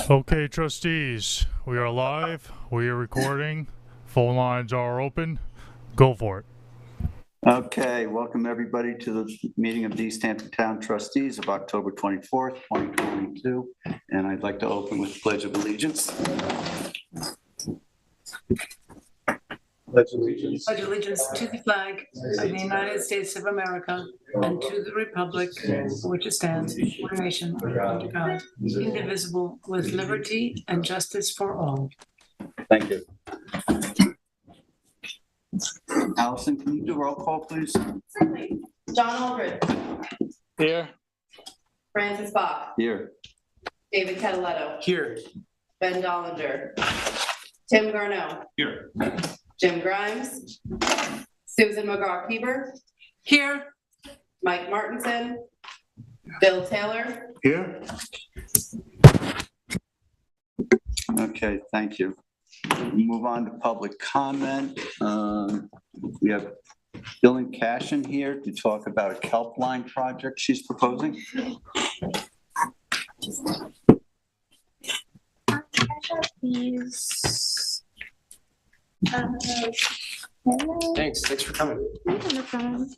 Okay, trustees, we are live. We are recording. Phone lines are open. Go for it. Okay, welcome everybody to the meeting of the East Hampton Town Trustees of October 24th, 2022. And I'd like to open with the Pledge of Allegiance. Pledge allegiance. Pledge allegiance to the flag of the United States of America and to the republic for which it stands, one nation, under God, indivisible, with liberty and justice for all. Thank you. Allison, can you do roll call, please? Certainly. John Aldred. Here. Francis Bach. Here. David Cataletto. Here. Ben Dollinger. Tim Garneau. Here. Jim Grimes. Susan McGraw-Keeber. Here. Mike Martinson. Bill Taylor. Here. Okay, thank you. Move on to public comment. We have Dylan Cashin here to talk about a kelp line project she's proposing. These. Thanks for coming. No problem.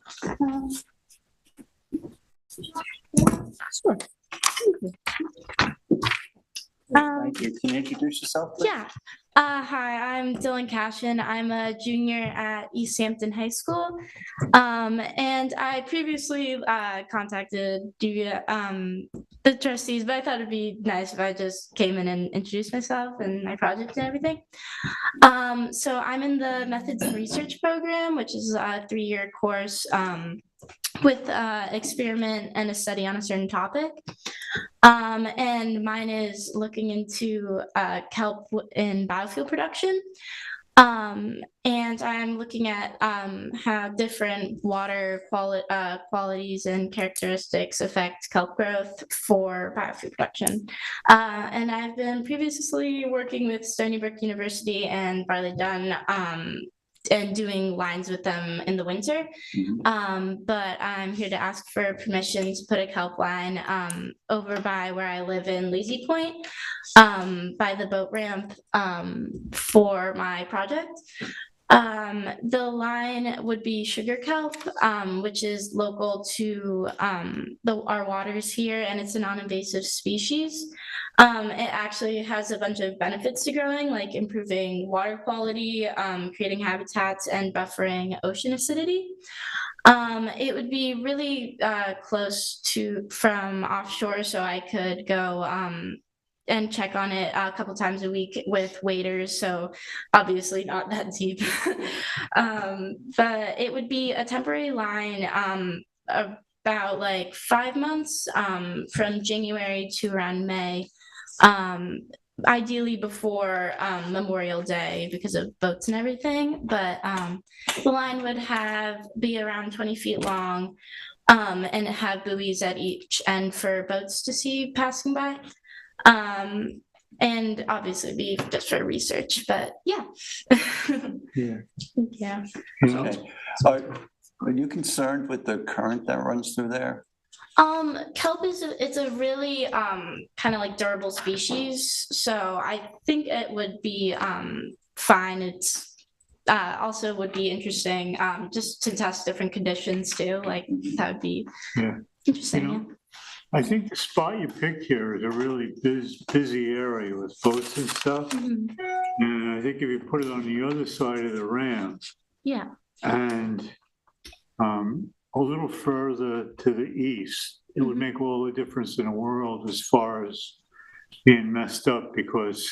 Sure. Thank you. Can you introduce yourself, please? Yeah. Hi, I'm Dylan Cashin. I'm a junior at East Hampton High School. And I previously contacted the trustees, but I thought it'd be nice if I just came in and introduced myself and my project and everything. So I'm in the Methods and Research program, which is a 3-year course with experiment and a study on a certain topic. And mine is looking into kelp in biofuel production. And I'm looking at how different water qualities and characteristics affect kelp growth for biofuel production. And I've been previously working with Stony Brook University and Barley Dunn and doing lines with them in the winter. But I'm here to ask for permission to put a kelp line over by where I live in Lazy Point, by the boat ramp for my project. The line would be sugar kelp, which is local to our waters here, and it's a non-invasive species. It actually has a bunch of benefits to growing, like improving water quality, creating habitats, and buffering ocean acidity. It would be really close from offshore, so I could go and check on it a couple times a week with waders, so obviously not that deep. But it would be a temporary line about like 5 months, from January to around May. Ideally before Memorial Day because of boats and everything, but the line would be around 20 feet long, and have buoys at each end for boats to see passing by. And obviously be just for research, but yeah. Yeah. Okay. Are you concerned with the current that runs through there? Kelp it's a really kind of like durable species, so I think it would be fine. It's also would be interesting just to test different conditions too. Like that would be interesting. I think the spot you picked here is a really busy area with boats and stuff. And I think if you put it on the other side of the ramp, and a little further to the east, it would make all the difference in the world as far as being messed up, because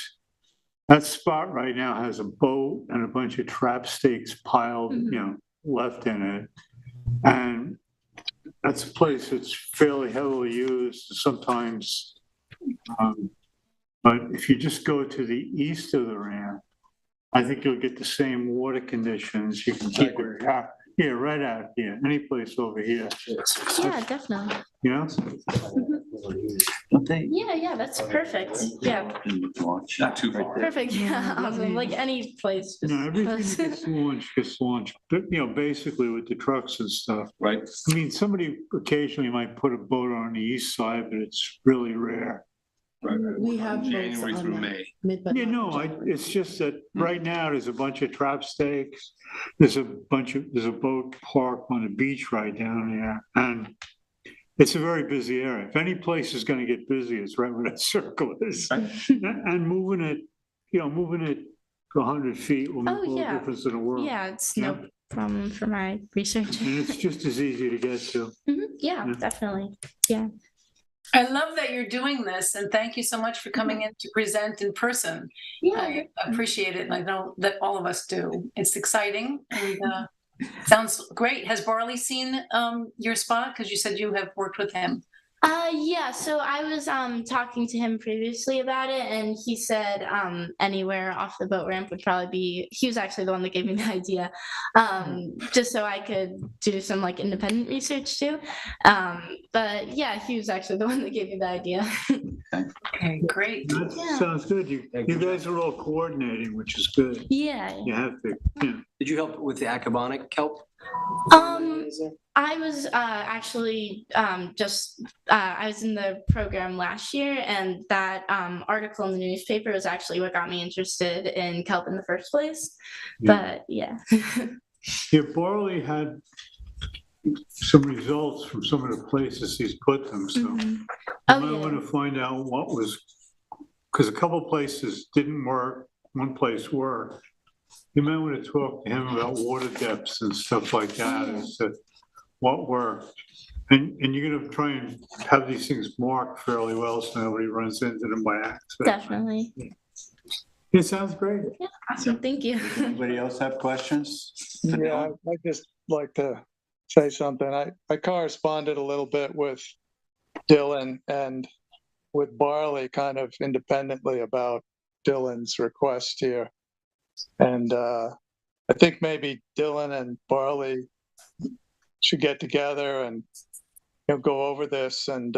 that spot right now has a boat and a bunch of trap stakes piled, left in it. And that's a place that's fairly heavily used sometimes. But if you just go to the east of the ramp, I think you'll get the same water conditions. You can keep it right out here, any place over here. Yeah, definitely. Yeah. Yeah, that's perfect. Yeah. Not too far. Perfect. Yeah, awesome. Like any place. Everything gets launched. But basically with the trucks and stuff. Right. I mean, somebody occasionally might put a boat on the east side, but it's really rare. We have votes January on through that. May. Mid, but You not know, January. it's just that right now there's a bunch of trap stakes. There's a boat park on the beach right down there. And it's a very busy area. If any place is going to get busy, it's right where that circle is. And moving it 100 feet will make Oh, a little yeah. difference in the world. Yeah, it's Yeah. no problem for my research. And it's just as easy to get to. Yeah, Yeah. definitely. Yeah. I love that you're doing this, and thank you so much for coming in to present in person. Yeah. I appreciate it, and I know that all of us do. It's exciting and sounds great. Has Barley seen your spot? Because you said you have worked with him. Yeah, so I was talking to him previously about it, and he said anywhere off the boat ramp would probably be. He was actually the one that gave me the idea, just so I could do some like independent research too. But yeah, he was actually the one that gave me the idea. Okay, great. That sounds good. You guys are all coordinating, which is good. Yeah. You have to, yeah. Did you help with the Acabonic kelp? I was actually just I was in the program last year, and that article in the newspaper was actually what got me interested in kelp in the first place. Yeah. But yeah. Yeah, Barley had some results from some of the places he's put them, so Mhm. you Oh, might yeah. want to find out what was, because a couple places didn't work, one place worked. You might want to talk to him about water depths and stuff like that, as to what worked. And you're gonna try and have these things marked fairly well so nobody runs into them by accident. Definitely. It sounds great. Yeah, awesome. Thank you. Anybody else have questions? Yeah, I'd just like to say something. I corresponded a little bit with Dylan and with Barley kind of independently about Dylan's request here. And I think maybe Dylan and Barley should get together and go over this and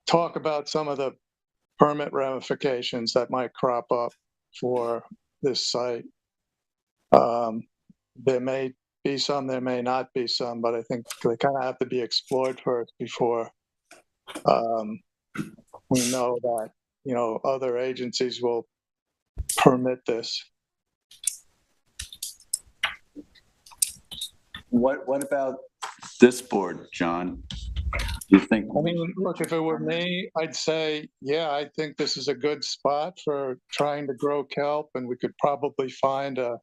talk about some of the permit ramifications that might crop up for this site. There may be some, there may not be some, but I think they kind of have to be explored first before we know that other agencies will permit this. What about this board, John? You think? I mean, look, if it were me, I'd say, yeah, I think this is a good spot for trying to grow kelp, and we could probably find a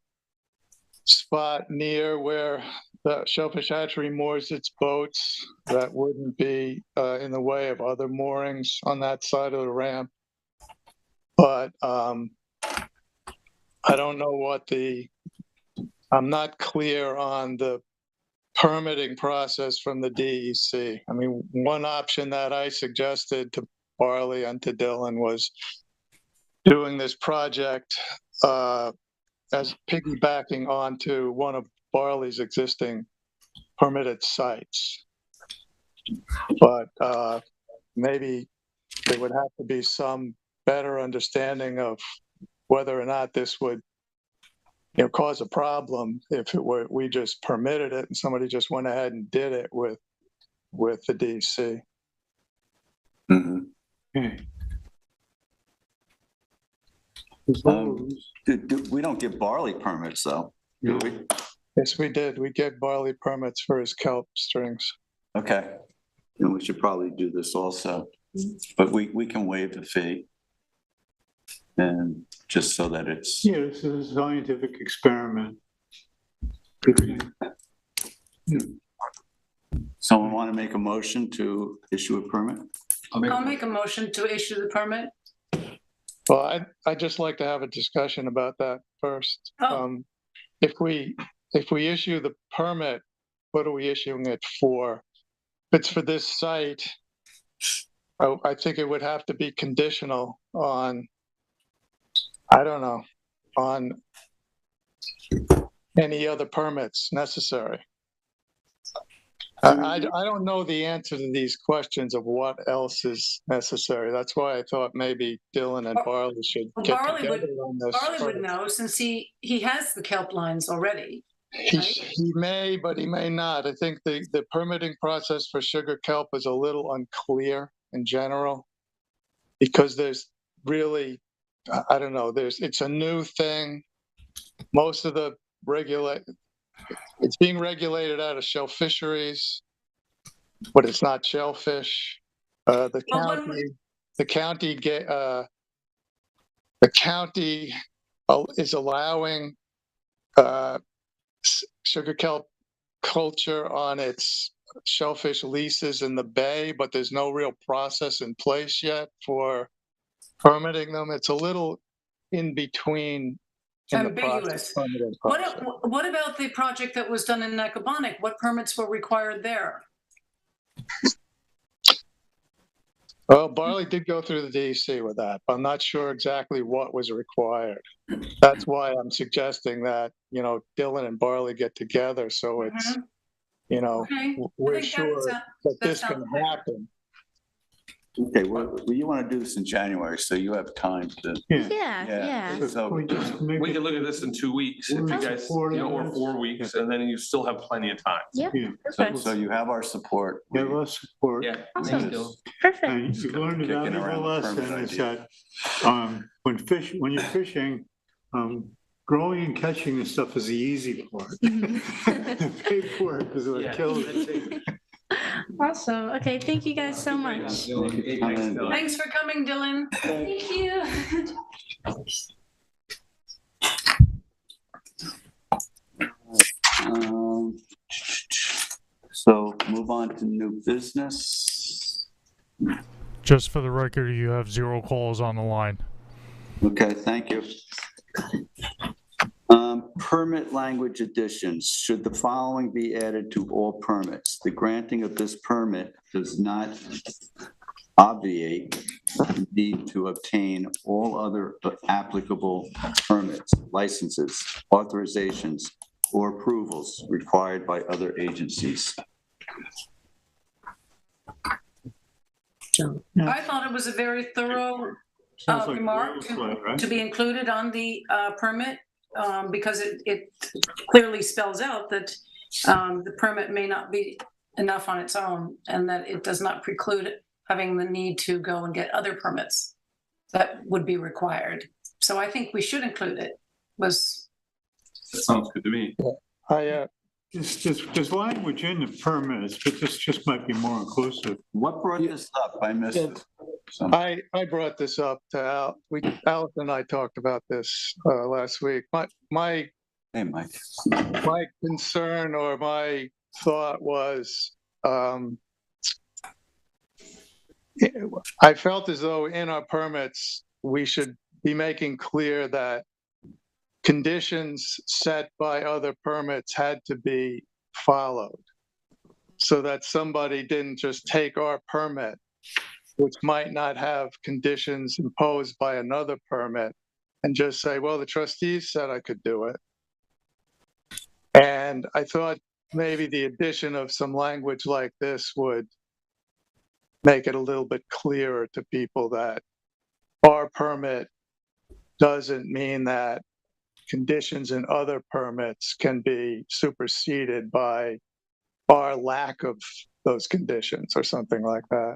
spot near where the Shellfish Hatchery moors its boats that wouldn't be in the way of other moorings on that side of the ramp. But I don't know I'm not clear on the permitting process from the DEC. I mean, one option that I suggested to Barley and to Dylan was doing this project as piggybacking onto one of Barley's existing permitted sites. But maybe there would have to be some better understanding of whether or not this would cause a problem if we just permitted it and somebody just went ahead and did it with the DC. Mm-hmm. Okay. We don't give Barley permits, though, do we? Yes, we did. We get Barley permits for his kelp strings. Okay. And we should probably do this also, but we can waive the fee. And just so that it's. Yeah, it's a scientific experiment. Someone want to make a motion to issue a permit? I'll make a motion to issue the permit. Well, I'd just like to have a discussion about that first. Oh. If we issue the permit, what are we issuing it for? If it's for this site, I think it would have to be conditional on, I don't know, on any other permits necessary. I don't know the answer to these questions of what else is necessary. That's why I thought maybe Dylan and Barley should get together on this. Barley would know, since he has the kelp lines already. Right? He may, but he may not. I think the permitting process for sugar kelp is a little unclear in general. because there's really, I don't know, it's a new thing. Most of the it's being regulated out of shell fisheries, but it's not shellfish. The county is allowing sugar kelp culture on its shellfish leases in the bay, but there's no real process in place yet for permitting them. It's a little in between in Ambiguous. the process. What about the project that was done in Necobonic? What permits were required there? Well, Barley did go through the DEC with that, but I'm not sure exactly what was required. That's why I'm suggesting that, Dylan and Barley get together, so it's, Okay. we're sure that this can happen. Okay, well, you want to do this in January, so you have time to. Yeah. So, We just make We it- can look at this in 2 weeks if you guys, or 4 weeks, and then you still have plenty of time. Yep. Yeah, Perfect. so you have our support. give us support. Yeah. Awesome. Still. Perfect. And you learned a Kicking valuable around the lesson permit is idea. that, when you're fishing, growing and catching this stuff is the easy part. The paperwork is what Yeah. kills it. Awesome. Okay. Thank you guys so much. Thanks, Dylan. Thanks for coming, Dylan. Thank you. So move on to new business. Just for the record, you have 0 calls on the line. Okay, thank you. Permit language additions. Should the following be added to all permits? The granting of this permit does not obviate the need to obtain all other applicable permits, licenses, authorizations, or approvals required by other agencies. I thought it was a very thorough Sounds like remark boilerplate, right? to be included on the permit, because it clearly spells out that the permit may not be enough on its own, and that it does not preclude having the need to go and get other permits that would be required. So I think we should include it. That sounds good to me. There's language in the permits, but this just might be more inclusive. What brought this up? I missed it. I brought this up to Al. Alice and I talked about this last week. My Hey, Mike. my concern or my thought was, I felt as though in our permits, we should be making clear that conditions set by other permits had to be followed, so that somebody didn't just take our permit, which might not have conditions imposed by another permit, and just say, well, the trustees said I could do it. And I thought maybe the addition of some language like this would make it a little bit clearer to people that our permit doesn't mean that conditions in other permits can be superseded by our lack of those conditions or something like that.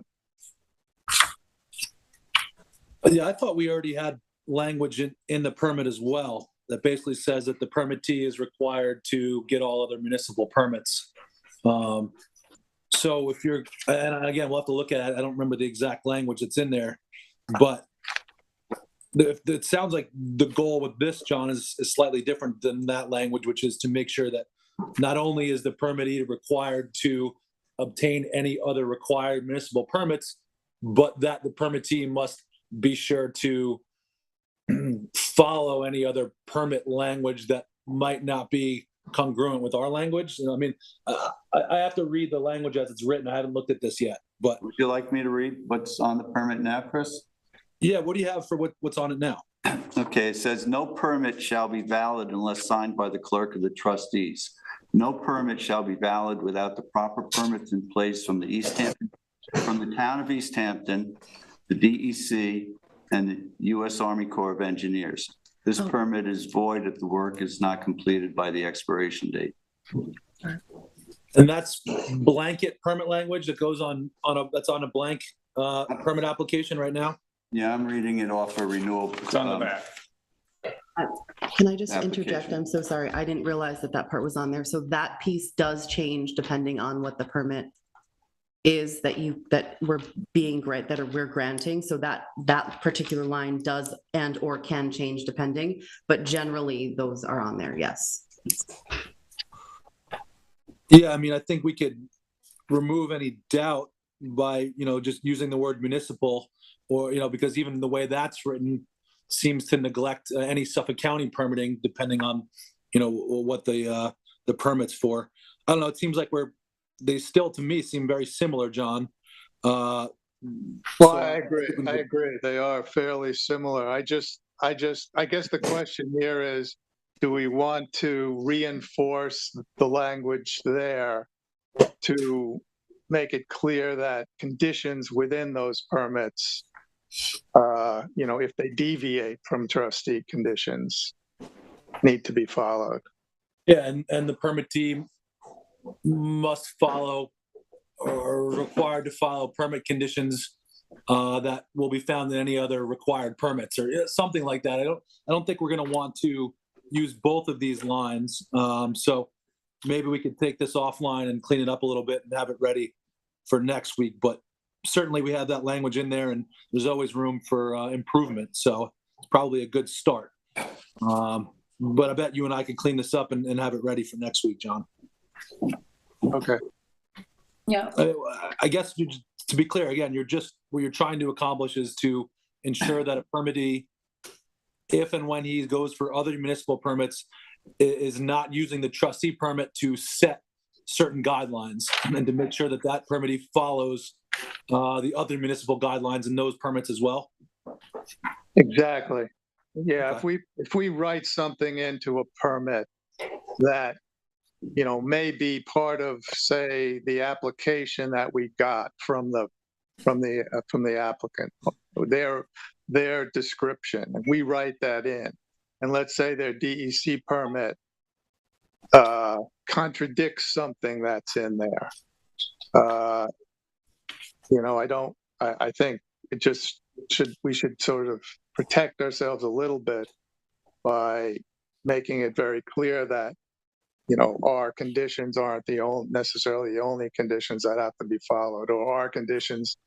Yeah, I thought we already had language in the permit as well that basically says that the permittee is required to get all other municipal permits. So if you're, and again, we'll have to look at it. I don't remember the exact language that's in there, but it sounds like the goal with this, John, is slightly different than that language, which is to make sure that not only is the permittee required to obtain any other required municipal permits, but that the permittee must be sure to follow any other permit language that might not be congruent with our language. I mean, I have to read the language as it's written. I haven't looked at this yet, but Would you like me to read what's on the permit now, Chris? yeah, what do you have for what's on it now? Okay, it says no permit shall be valid unless signed by the clerk of the trustees. No permit shall be valid without the proper permits in place from the town of East Hampton, the DEC, and the U.S. Army Corps of Engineers. This permit is void if the work is not completed by the expiration date. And that's blanket permit language that goes that's on a blank permit application right now? Yeah, I'm reading it off a renewal. It's on the back. Can I just interject? Application. I'm so sorry. I didn't realize that that part was on there. So that piece does change depending on what the permit is that we're granting. So that particular line does and or can change depending, but generally those are on there. Yes. Yeah, I mean, I think we could remove any doubt by, just using the word municipal, or, because even the way that's written seems to neglect any Suffolk County permitting, depending on, what the permit's for. I don't know. It seems like they still, to me, seem very similar, John. Well, I agree. They are fairly similar. I guess the question here is, do we want to reinforce the language there to make it clear that conditions within those permits, if they deviate from trustee conditions, need to be followed? Yeah, and the permittee must follow or required to follow permit conditions that will be found in any other required permits or something like that. I don't think we're going to want to use both of these lines. So maybe we could take this offline and clean it up a little bit and have it ready for next week. But certainly we have that language in there, and there's always room for improvement. So it's probably a good start. But I bet you and I can clean this up and have it ready for next week, John. Okay. Yeah. I guess to be clear, again, what you're trying to accomplish is to ensure that a permittee, if and when he goes for other municipal permits, is not using the trustee permit to set certain guidelines, and to make sure that that permittee follows the other municipal guidelines in those permits as well. Exactly. Yeah. Okay. If we write something into a permit that may be part of, say, the application that we got from the applicant, their description, and we write that in, and let's say their DEC permit contradicts something that's in there. I think we should sort of protect ourselves a little bit by making it very clear that our conditions aren't necessarily the only conditions that have to be followed, or our conditions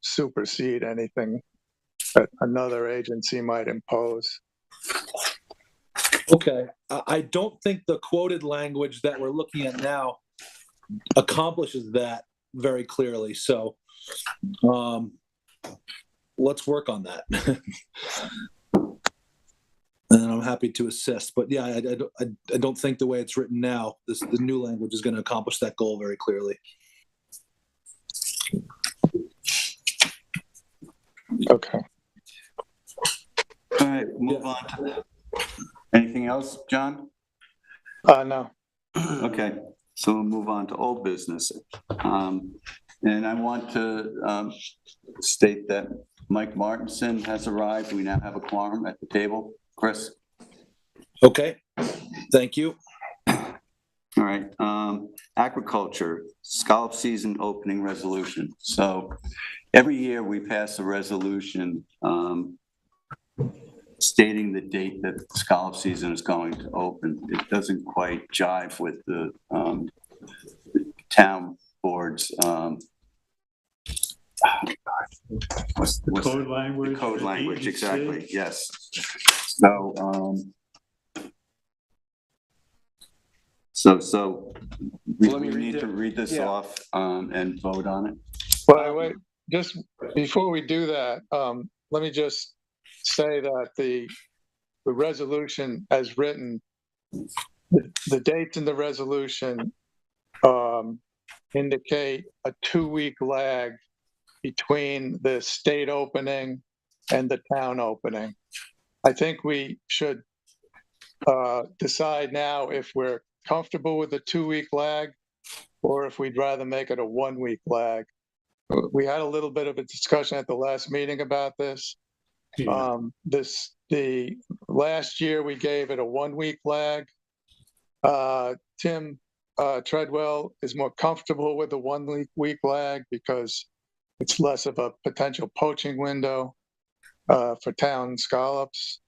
supersede anything that another agency might impose. Okay. I don't think the quoted language that we're looking at now accomplishes that very clearly. So let's work on that. And I'm happy to assist. But yeah, I don't think the way it's written now, the new language is going to accomplish that goal very clearly. Okay. All right, move on to anything else, John? No. Okay, so we'll move on to old business. And I want to state that Mike Martinson has arrived. We now have a quorum at the table. Chris? Okay, thank you. All right, agriculture, scallop season opening resolution. So every year we pass a resolution stating the date that the scallop season is going to open. It doesn't quite jive with the town board's Code language. The code the language, DEC. exactly, yes. So we need to read this off and vote on it. Well, wait, just before we do that, let me just say that the resolution as written, the dates in the resolution indicate a 2-week lag between the state opening and the town opening. I think we should decide now if we're comfortable with a 2-week lag, or if we'd rather make it a 1-week lag. We had a little bit of a discussion at the last meeting about this. Yeah. The last year we gave it a 1-week lag. Tim Treadwell is more comfortable with the 1-week lag because it's less of a potential poaching window for town scallops.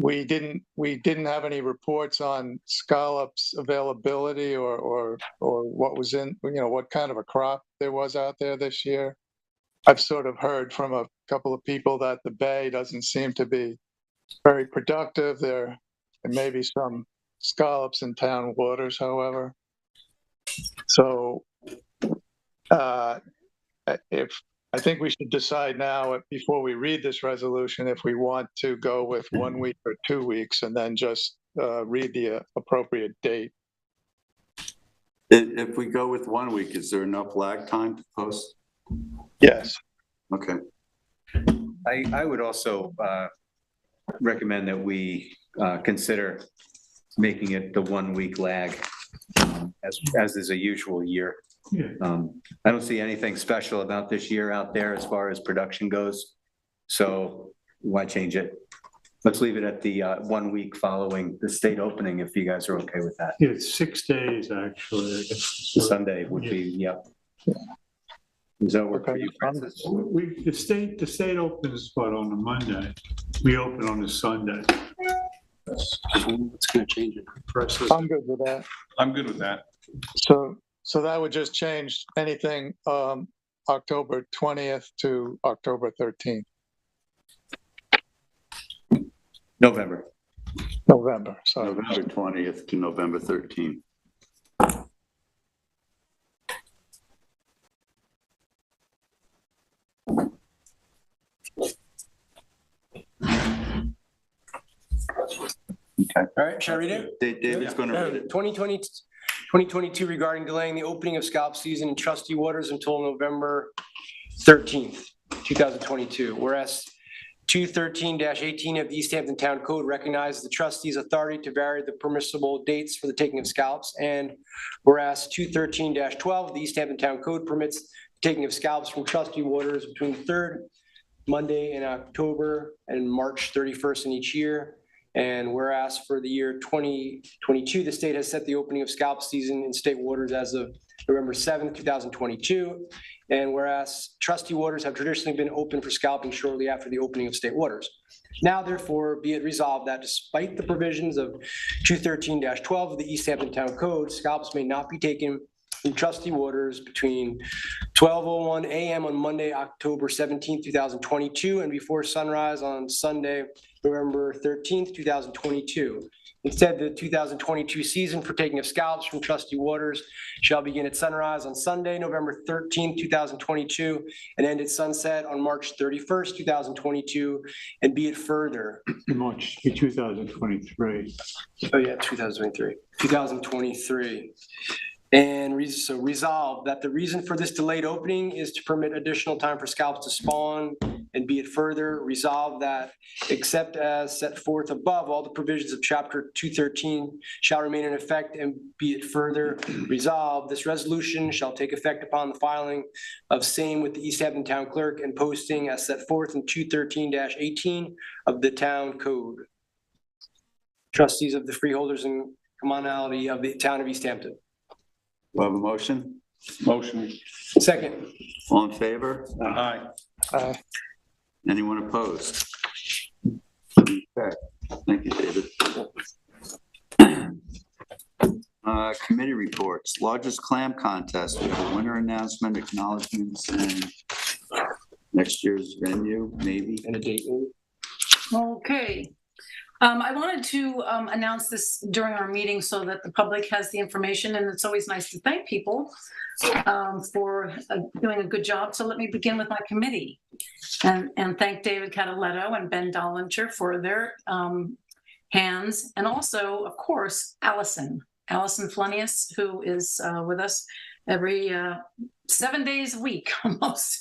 We didn't have any reports on scallops availability or what was in, what kind of a crop there was out there this year. I've sort of heard from a couple of people that the bay doesn't seem to be very productive. There may be some scallops in town waters, however. So I think we should decide now, before we read this resolution, if we want to go with 1 week or 2 weeks, and then just read the appropriate date. If we go with 1 week, is there enough lag time to post? Yes. Okay. I would also recommend that we consider making it the 1 week lag, as is a usual year. I don't see anything special about this year out there as far as production goes. So why change it? Let's leave it at the 1 week following the state opening, if you guys are okay with that. Yeah, it's 6 days, actually. Sunday would be, yep. Does that work for you, Francis? The state opens, what, on a Monday? We open on a Sunday. It's going to change it. I'm good with that. I'm good with that. So that would just change anything October 20th to October 13th. November, sorry. November 20th to November 13th. Okay. All right, shall I read it? David's going to read it. 2022 regarding delaying the opening of scallop season in trustee waters until November 13th, 2022. Whereas 213-18 of the East Hampton Town Code recognizes the trustees' authority to vary the permissible dates for the taking of scallops. And whereas 213-12 of the East Hampton Town Code permits the taking of scallops from trustee waters between the third Monday in October and March 31st in each year. And whereas for the year 2022, the state has set the opening of scallop season in state waters as of November 7th, 2022. And whereas trustee waters have traditionally been open for scalloping shortly after the opening of state waters. Now, therefore, be it resolved that despite the provisions of 213-12 of the East Hampton Town Code, scallops may not be taken from trustee waters between 12:01 a.m. on Monday, October 17th, 2022, and before sunrise on Sunday, November 13th, 2022. Instead, the 2022 season for taking of scallops from trustee waters shall begin at sunrise on Sunday, November 13th, 2022, and end at sunset on March 31st, 2022, and be it further. March 2023. Oh, yeah, 2023. And so resolve that the reason for this delayed opening is to permit additional time for scallops to spawn, and be it further resolved that except as set forth above, all the provisions of chapter 213 shall remain in effect, and be it further resolved, this resolution shall take effect upon the filing of same with the East Hampton Town Clerk and posting as set forth in 213-18 of the Town Code. Trustees of the freeholders and commonality of the town of East Hampton. Do I have a motion? Motion. Second. All in favor? Aye. Anyone opposed? Okay. Thank you, David. Committee reports. Largest clam contest. We have a winner announcement, acknowledgements, and next year's venue, maybe. And a date. Okay. I wanted to announce this during our meeting so that the public has the information, and it's always nice to thank people for doing a good job. So let me begin with my committee and thank David Cataletto and Ben Dollinger for their hands, and also, of course, Allison Flenius, who is with us every 7 days a week almost.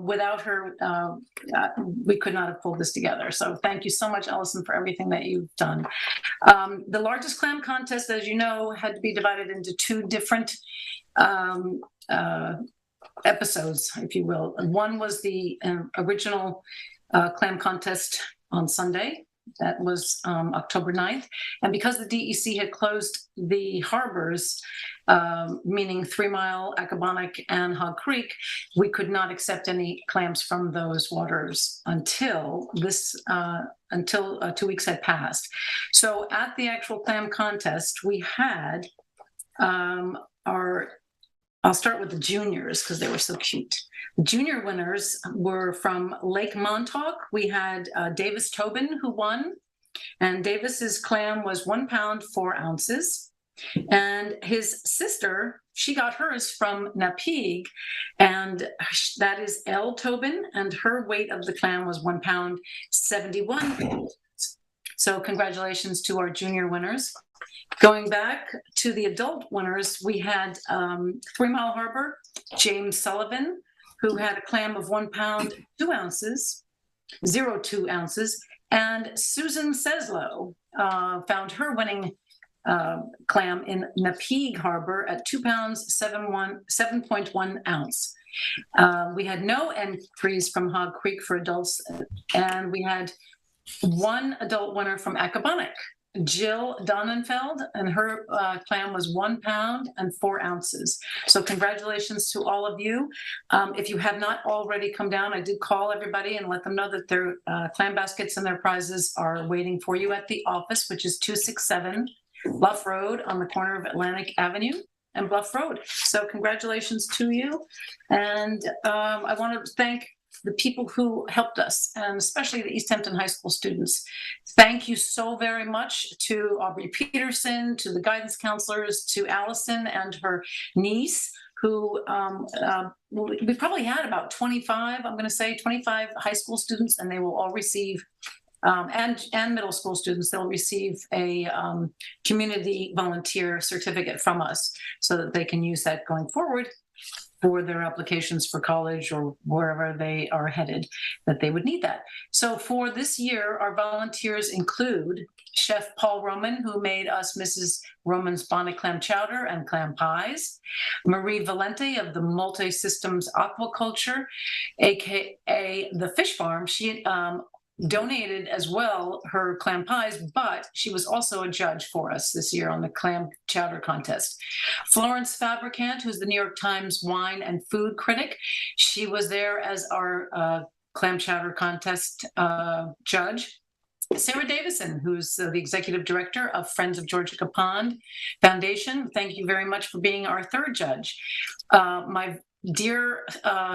Without her, we could not have pulled this together. So thank you so much, Allison, for everything that you've done. The largest clam contest, as you know, had to be divided into two different episodes, if you will. One was the original clam contest on Sunday, That was October 9th. And because the DEC had closed the harbors, meaning 3 Mile, Accabonac, and Hog Creek, we could not accept any clams from those waters until 2 weeks had passed. So at the actual clam contest, we had I'll start with the juniors because they were so cute. The junior winners were from Lake Montauk. We had Davis Tobin who won, and Davis's clam was 1 pound, 4 ounces. And his sister, she got hers from Napeague, and that is Elle Tobin, and her weight of the clam was 1 pound, 71 ounces. So congratulations to our junior winners. Going back to the adult winners, we had 3 Mile Harbor, James Sullivan, who had a clam of 1 pound, 2 ounces, 0.2 ounces, and Susan Seslow found her winning clam in Napeague Harbor at 2 pounds, 7.1 ounce. We had no entries from Hog Creek for adults, and we had 1 adult winner from Accabonac, Jill Donnenfeld, and her clam was 1 pound and 4 ounces. So congratulations to all of you. If you have not already come down, I did call everybody and let them know that their clam baskets and their prizes are waiting for you at the office, which is 267 Bluff Road on the corner of Atlantic Avenue and Bluff Road. So congratulations to you. And I want to thank the people who helped us, and especially the East Hampton High School students. Thank you so very much to Aubrey Peterson, to the guidance counselors, to Allison and her niece, who we probably had about 25, I'm going to say 25 high school students, and they will all receive, and middle school students, they'll receive a community volunteer certificate from us so that they can use that going forward for their applications for college or wherever they are headed, that they would need that. So for this year, our volunteers include Chef Paul Roman, who made us Mrs. Roman's bonnet clam chowder and clam pies, Marie Valente of the Multi-Systems Aquaculture, aka the Fish Farm. She donated as well her clam pies, but she was also a judge for us this year on the clam chowder contest. Florence Fabricant, who's the New York Times wine and food critic, she was there as our clam chowder contest judge. Sarah Davison, who's the executive director of Friends of Georgia Pond Foundation, thank you very much for being our third judge. My dear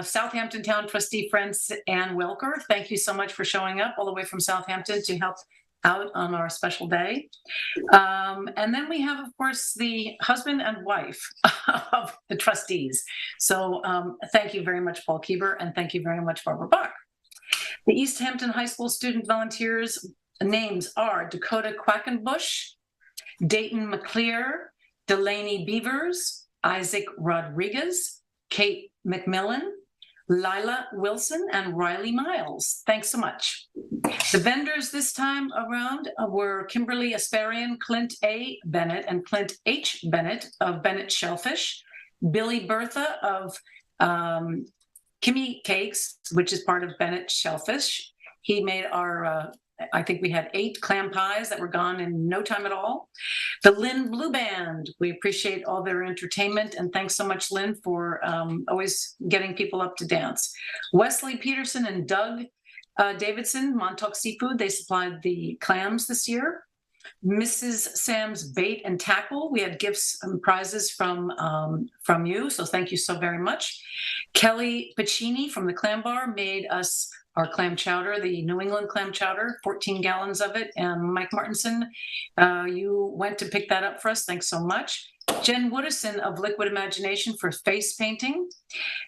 Southampton Town trustee friend, Ann Wilker, thank you so much for showing up all the way from Southampton to help out on our special day. And then we have, of course, the husband and wife of the trustees. So thank you very much, Paul Kieber, and thank you very much, Barbara Bach. The East Hampton High School student volunteers names are Dakota Quackenbush, Dayton McClear, Delaney Beavers, Isaac Rodriguez, Kate McMillan, Lila Wilson, and Riley Miles. Thanks so much. The vendors this time around were Kimberly Asparian, Clint A. Bennett, and Clint H. Bennett of Bennett Shellfish, Billy Bertha of Kimmy Cakes, which is part of Bennett Shellfish. He made our I think we had 8 clam pies that were gone in no time at all. The Lynn Blue Band, we appreciate all their entertainment, and thanks so much, Lynn, for always getting people up to dance. Wesley Peterson and Doug Davidson, Montauk Seafood, they supplied the clams this year. Mrs. Sam's Bait and Tackle, we had gifts and prizes from you, so thank you so very much. Kelly Pacini from the Clam Bar made us our clam chowder, the New England clam chowder, 14 gallons of it. And Mike Martinson, you went to pick that up for us. Thanks so much. Jen Woodison of Liquid Imagination for face painting.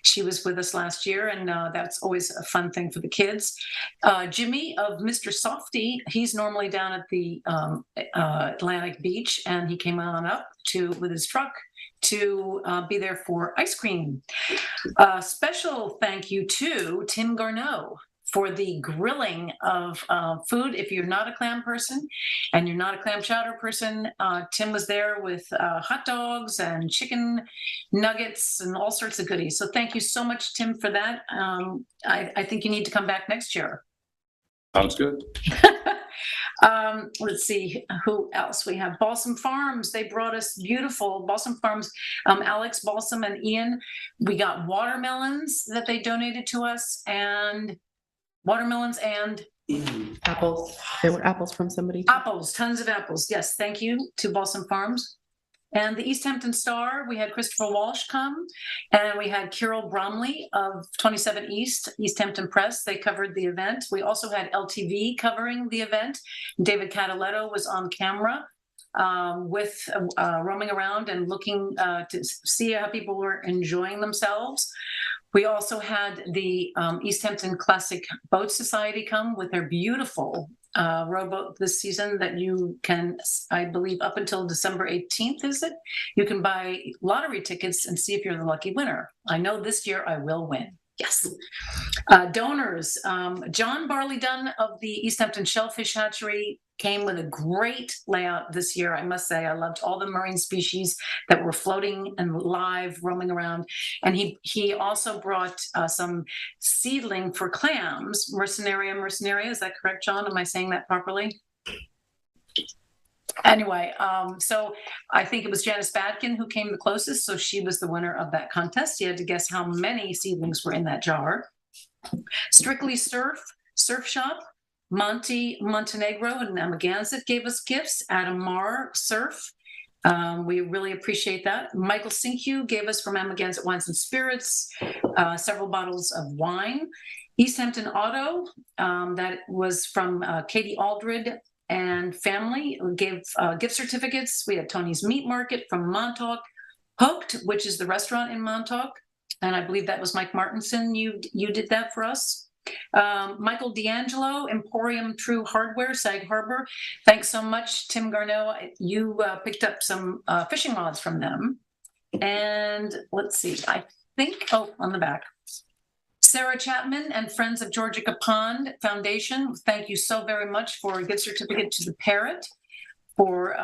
She was with us last year, and that's always a fun thing for the kids. Jimmy of Mr. Softy, he's normally down at the Atlantic Beach, and he came on up with his truck to be there for ice cream. Special thank you to Tim Garneau for the grilling of food. If you're not a clam person and you're not a clam chowder person, Tim was there with hot dogs and chicken nuggets and all sorts of goodies. So thank you so much, Tim, for that. I think you need to come back next year. Sounds good. Let's see, who else? We have Balsam Farms. They brought us beautiful Balsam Farms, Alex, Balsam, and Ian. We got watermelons that they donated to us, and watermelons and Apples. There were apples from somebody. apples, tons of apples. Yes, thank you to Balsam Farms. And the East Hampton Star, we had Christopher Walsh come, and we had Carol Bromley of 27 East Hampton Press. They covered the event. We also had LTV covering the event. David Cataletto was on camera with roaming around and looking to see how people were enjoying themselves. We also had the East Hampton Classic Boat Society come with their beautiful rowboat this season that you can, I believe, up until December 18th, is it? You can buy lottery tickets and see if you're the lucky winner. I know this year I will win. Yes. Donors, John Barley Dunn of the East Hampton Shellfish Hatchery came with a great layout this year. I must say, I loved all the marine species that were floating and live, roaming around. And he also brought some seedling for clams, Mercenaria, is that correct, John? Am I saying that properly? Anyway, so I think it was Janice Badkin who came the closest, so she was the winner of that contest. You had to guess how many seedlings were in that jar. Strictly Surf Shop, Monty Montenegro and Amagansett gave us gifts. Adam Marr, Surf. We really appreciate that. Michael Sinkhu gave us from Amagansett Wines and Spirits several bottles of wine. East Hampton Auto, that was from Katie Aldred and family, gave gift certificates. We had Tony's Meat Market from Montauk. Hooked, which is the restaurant in Montauk. And I believe that was Mike Martinson. You did that for us. Michael D'Angelo, Emporium True Hardware, Sag Harbor. Thanks so much, Tim Garneau. You picked up some fishing rods from them. And let's see, I think, on the back. Sarah Chapman and Friends of Georgica Pond Foundation, thank you so very much for a gift certificate to the Parrot for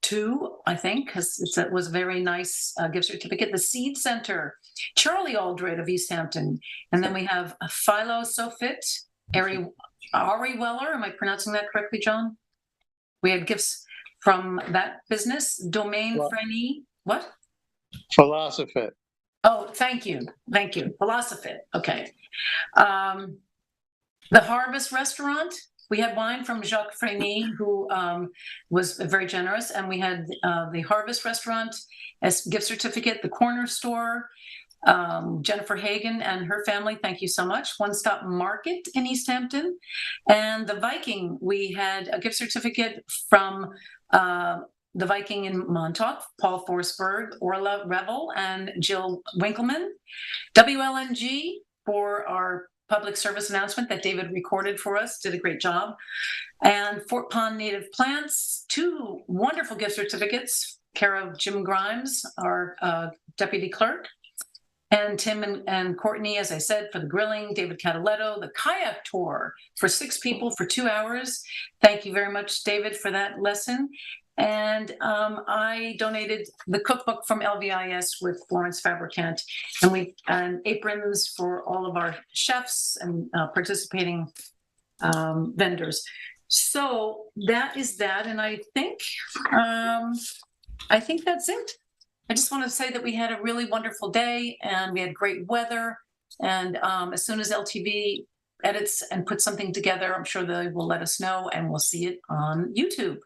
two, I think, because it was a very nice gift certificate. The Seed Center, Charlie Aldred of East Hampton. And then we have Philo Sofit, Ari Weller. Am I pronouncing that correctly, John? We had gifts from that business. Domain Freni, what? Philosophy. Oh, thank you. Thank you. Philosophy. Okay. The Harvest Restaurant. We had wine from Jacques Freni, who was very generous, and we had the Harvest Restaurant as gift certificate, the Corner Store, Jennifer Hagan and her family, thank you so much. One Stop Market in East Hampton, and the Viking, we had a gift certificate from the Viking in Montauk, Paul Forsberg, Orla Revel, and Jill Winkleman. WLNG for our public service announcement that David recorded for us, did a great job. And Fort Pond Native Plants, two wonderful gift certificates, care of Jim Grimes, our deputy clerk, and Tim and Courtney, as I said, for the grilling, David Cataletto, the kayak tour for 6 people for 2 hours. Thank you very much, David, for that lesson. And I donated the cookbook from LVIS with Florence Fabricant, and aprons for all of our chefs and participating vendors. So that is that, and I think that's it. I just want to say that we had a really wonderful day, and we had great weather. And as soon as LTV edits and puts something together, I'm sure they will let us know, and we'll see it on YouTube.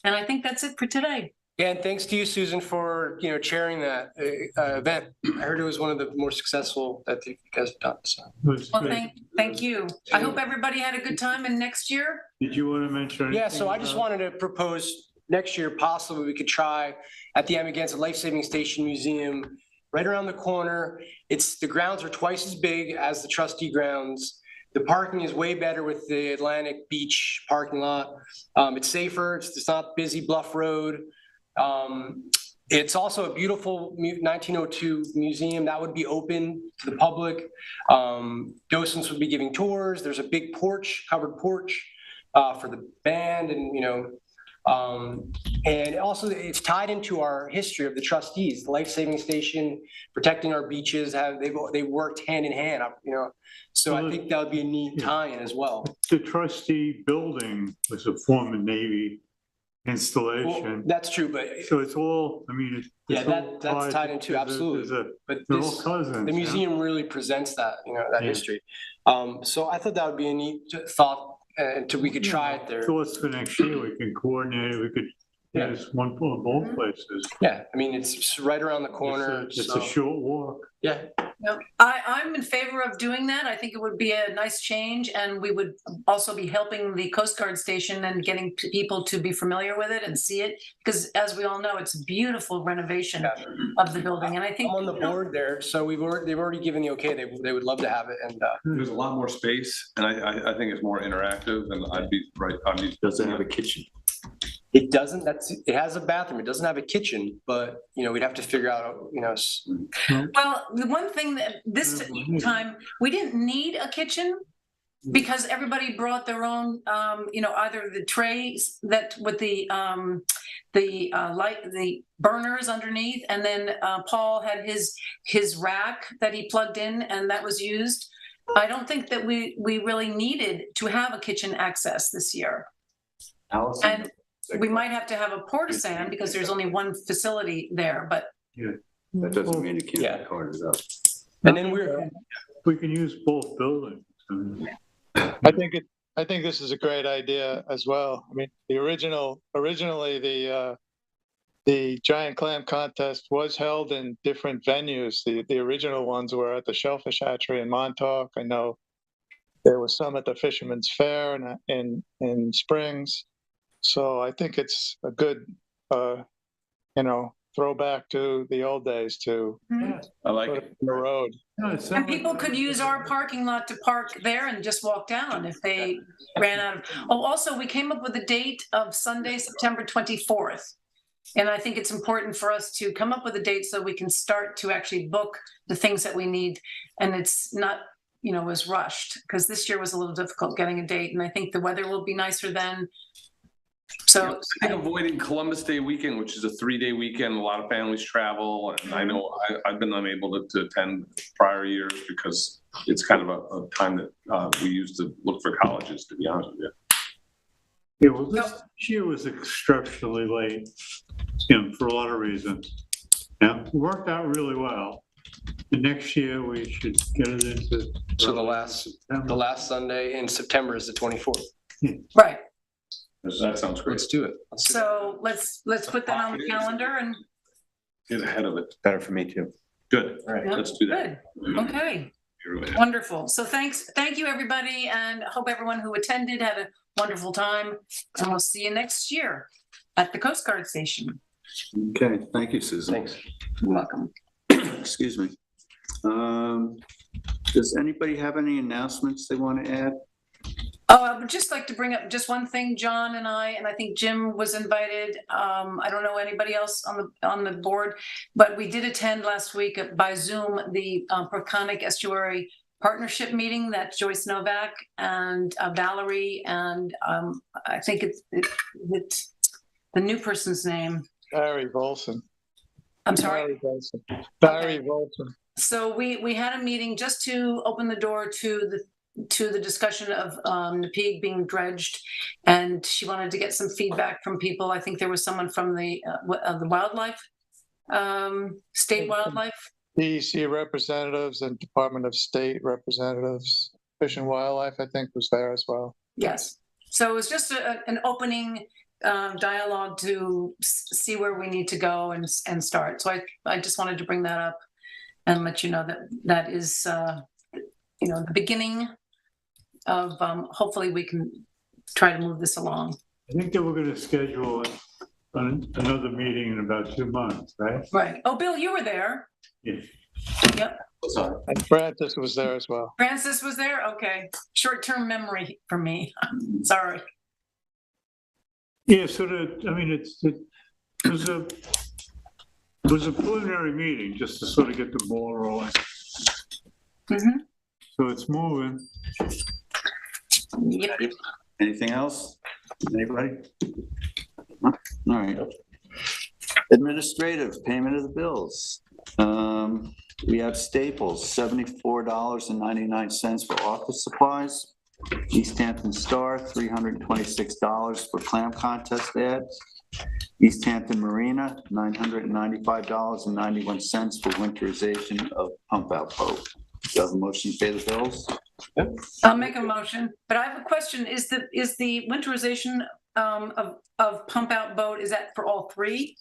And I think that's it for today. Yeah, and thanks to you, Susan, for chairing that event. I heard it was one of the more successful that you guys have done. So. Well, thank you. I hope everybody had a good time. And next year? Did you want to mention anything? Yeah, so I just wanted to propose next year, possibly we could try at the Amagansett Life Saving Station Museum, right around the corner. The grounds are twice as big as the trustee grounds. The parking is way better with the Atlantic Beach parking lot. It's safer. It's not busy Bluff Road. It's also a beautiful 1902 museum that would be open to the public. Docents would be giving tours. There's a big porch, covered porch for the band, and And also it's tied into our history of the trustees, the life-saving station, protecting our beaches, they've worked hand in hand, so I think that would be a neat tie-in as well. The trustee building was a former Navy installation. Well, that's true, but So it's all, I mean, it's all that's tied into, absolutely. But they're all cousins. the museum really presents that, that Yeah. history. So I thought that would be a neat thought, until we could try it there. Thoughts for next year, we can coordinate, we could, there's one for both places. Yeah, I mean, it's right around the corner. It's a short walk. Yeah. No, I'm in favor of doing that. I think it would be a nice change, and we would also be helping the Coast Guard station and getting people to be familiar with it and see it, because as we all know, it's a beautiful renovation of the building. And I think I'm on the board there, so they've already given the okay. They would love to have it, and There's a lot more space, and I think it's more interactive, and I'd be right. Does it have a kitchen? it doesn't. It has a bathroom. It doesn't have a kitchen, but we'd have to figure out. Well, the one thing that this time we didn't need a kitchen, because everybody brought their own, either the trays that with the burners underneath, and then Paul had his rack that he plugged in, and that was used. I don't think that we really needed to have a kitchen access this year. Allison, And we might have to have a portisan because there's only one facility there, but. that doesn't mean it can't be carted up. And then we can use both buildings. I think this is a great idea as well. I mean, originally the giant clam contest was held in different venues. The original ones were at the Shellfish Hatchery in Montauk. I know there was some at the Fisherman's Fair in Springs. So I think it's a good, throwback to the old days to I like put it. it on the road. And people could use our parking lot to park there and just walk down if they ran out of. Oh, also, we came up with a date of Sunday, September 24th. And I think it's important for us to come up with a date so we can start to actually book the things that we need. And it's not, as rushed, because this year was a little difficult getting a date. And I think the weather will be nicer then. So I think avoiding Columbus Day weekend, which is a 3-day weekend, a lot of families travel, and I know I've been unable to attend prior years because it's kind of a time that we use to look for colleges, to be honest with you. Yeah, well, this year was exceptionally late, for a lot of reasons. Yeah, it worked out really well. The next year we should get it into. So the last Sunday in September is the 24th. Right. That sounds great. Let's do it. So let's put that on the calendar and. Get ahead of it. Better for me too. Good. All right. Let's do that. Good. Okay. Wonderful. So thank you, everybody, and hope everyone who attended had a wonderful time. And we'll see you next year at the Coast Guard Station. Okay, thank you, Susan. Thanks. You're welcome. Excuse me. Does anybody have any announcements they want to add? Oh, I would just like to bring up just one thing, John and I think Jim was invited. I don't know anybody else on the board, but we did attend last week by Zoom the Proconic Estuary Partnership meeting that Joyce Novak and Valerie and I think it's the new person's name. Barry Volson. I'm sorry. Barry Volson. So we had a meeting just to open the door to the discussion of Napeague being dredged, and she wanted to get some feedback from people. I think there was someone from the wildlife, state wildlife. DEC representatives and Department of State representatives. Fish and Wildlife, I think, was there as well. Yes. So it was just an opening dialogue to see where we need to go and start. So I just wanted to bring that up and let you know that is the beginning of hopefully we can try to move this along. I think that we're going to schedule another meeting in about 2 months, right? Right. Oh, Bill, you were there. Yeah. Yep. Sorry. And Francis was there as well. Francis was there? Okay. Short-term memory for me. Sorry. Yeah, so it was a preliminary meeting just to sort of get the ball rolling. Mm-hmm. So it's moving. Yep. Anything else? Anybody? All right. Administrative, payment of the bills. We have Staples, $74.99 for office supplies. East Hampton Star, $326 for clam contest ads. East Hampton Marina, $995.91 for winterization of pump out boat. Do you have a motion to pay the bills? I'll make a motion, but I have a question. Is the winterization of pump out boat, is that for all three?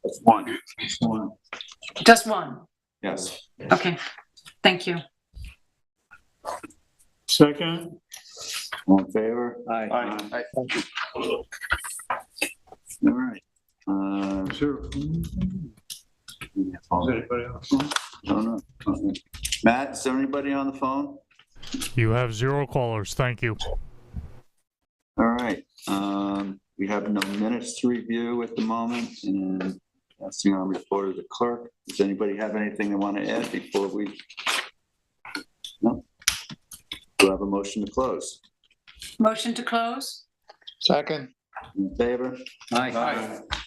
That's one. One. Just one? Yes. Okay, thank you. Second? All in favor? Aye. All right. Sure. Anybody else? No. Matt, is there anybody on the phone? You have 0 callers. Thank you. All right. We have no minutes to review at the moment, and asking on report of the clerk. Does anybody have anything they want to add before we? No. Do I have a motion to close? Motion to close? Second. In favor? Aye.